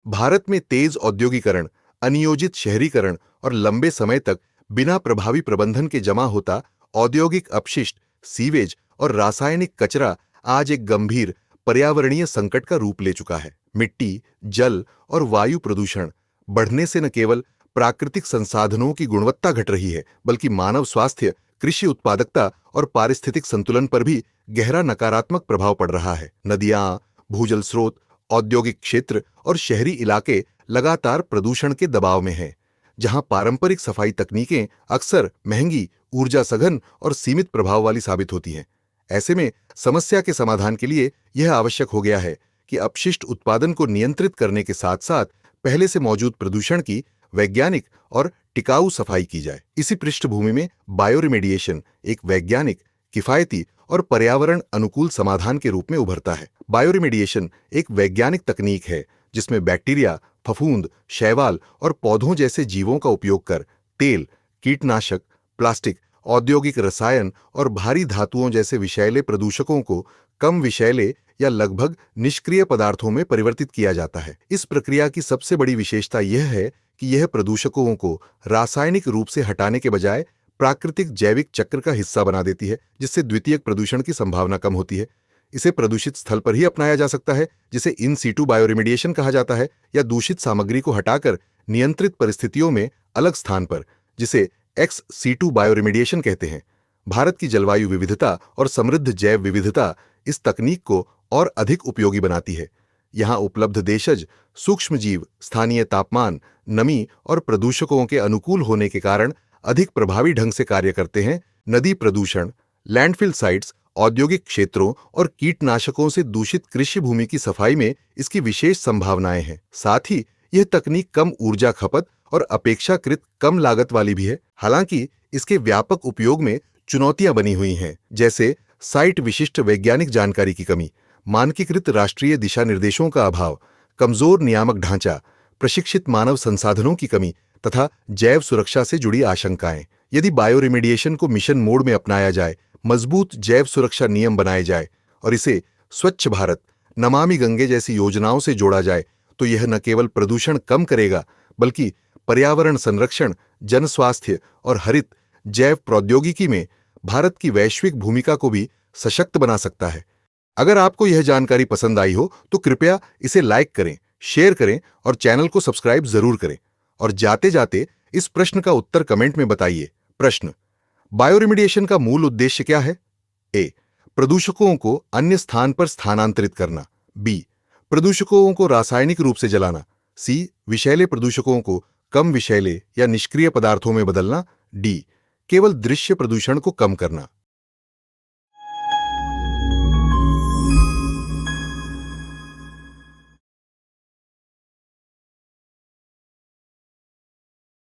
भारत में तेज औद्योगिकरण, अनियोजित शहरीकरण और लंबे समय तक बिना प्रभावी प्रबंधन के जमा होता औद्योगिक अपशिष्ट, सीवेज और रासायनिक कचरा आज एक गंभीर पर्यावरणीय संकट का रूप ले चुका है। मिट्टी, जल और वायु प्रदूषण बढ़ने से न केवल प्राकृतिक संसाधनों की गुणवत्ता घट रही है, बल्कि मानव स्वास्थ्य, कृषि उत्पादकता और पारिस्थितिक संतुलन पर भी गहरा नकारात्मक प्रभाव पड़ रहा है। नदियां, भूजल स्रोत, औद्योगिक क्षेत्र और शहरी इलाके लगातार प्रदूषण के दबाव में हैं, जहां पारंपरिक सफाई तकनीकें अक्सर महंगी, ऊर्जा सघन और सीमित प्रभाव वाली साबित होती हैं। ऐसे में समस्या के समाधान के लिए यह आवश्यक हो गया है कि अपशिष्ट उत्पादन को नियंत्रित करने के साथ साथ पहले से मौजूद प्रदूषण की वैज्ञानिक और टिकाऊ सफाई की जाए। इसी पृष्ठभूमि में बायोरिमेडिएशन एक वैज्ञानिक, किफायती और पर्यावरण अनुकूल समाधान के रूप में उभरता है। बायोरिमेडिएशन एक वैज्ञानिक तकनीक है जिसमें बैक्टीरिया, फफूंद, शैवाल और पौधों जैसे जीवों का उपयोग कर तेल, कीटनाशक, प्लास्टिक, औद्योगिक रसायन और भारी धातुओं जैसे विषैले प्रदूषकों को कम विषैले या लगभग निष्क्रिय पदार्थों में परिवर्तित किया जाता है। इस प्रक्रिया की सबसे बड़ी विशेषता यह है कि यह प्रदूषकों को रासायनिक रूप से हटाने के बजाय प्राकृतिक जैविक चक्र का हिस्सा बना देती है, जिससे द्वितीयक प्रदूषण की संभावना कम होती है। इसे प्रदूषित स्थल पर ही अपनाया जा सकता है, जिसे इन सीटू बायोरिमेडिएशन कहा जाता है, या दूषित सामग्री को हटाकर नियंत्रित परिस्थितियों में अलग स्थान पर, जिसे एक्स सीटू बायोरिमेडिएशन कहते हैं। भारत की जलवायु विविधता और समृद्ध जैव विविधता इस तकनीक को और अधिक उपयोगी बनाती है। यहाँ उपलब्ध देशज सूक्ष्मजीव स्थानीय तापमान, नमी और प्रदूषकों के अनुकूल होने के कारण अधिक प्रभावी ढंग से कार्य करते हैं। नदी प्रदूषण, लैंडफिल साइट्स, औद्योगिक क्षेत्रों और कीटनाशकों से दूषित कृषि भूमि की सफाई में इसकी विशेष संभावनाएं हैं। साथ ही यह तकनीक कम ऊर्जा खपत और अपेक्षाकृत कम लागत वाली भी है। हालांकि इसके व्यापक उपयोग में चुनौतियां बनी हुई हैं, जैसे साइट विशिष्ट वैज्ञानिक जानकारी की कमी, मानकीकृत राष्ट्रीय दिशा निर्देशों का अभाव, कमजोर नियामक ढांचा, प्रशिक्षित मानव संसाधनों की कमी तथा जैव सुरक्षा से जुड़ी आशंकाएं। यदि बायोरिमेडिएशन को मिशन मोड में अपनाया जाए, मजबूत जैव सुरक्षा नियम बनाए जाए और इसे स्वच्छ भारत, नमामि गंगे जैसी योजनाओं से जोड़ा जाए, तो यह न केवल प्रदूषण कम करेगा, बल्कि पर्यावरण संरक्षण, जन स्वास्थ्य और हरित जैव प्रौद्योगिकी में भारत की वैश्विक भूमिका को भी सशक्त बना सकता है। अगर आपको यह जानकारी पसंद आई हो तो कृपया इसे लाइक करें, शेयर करें और चैनल को सब्सक्राइब जरूर करें। और जाते जाते इस प्रश्न का उत्तर कमेंट में बताइए। प्रश्न: बायोरिमेडिएशन का मूल उद्देश्य क्या है? ए. प्रदूषकों को अन्य स्थान पर स्थानांतरित करना। बी. प्रदूषकों को रासायनिक रूप से जलाना। सी. विषैले प्रदूषकों को कम विषैले या निष्क्रिय पदार्थों में बदलना। डी. केवल दृश्य प्रदूषण को कम करना।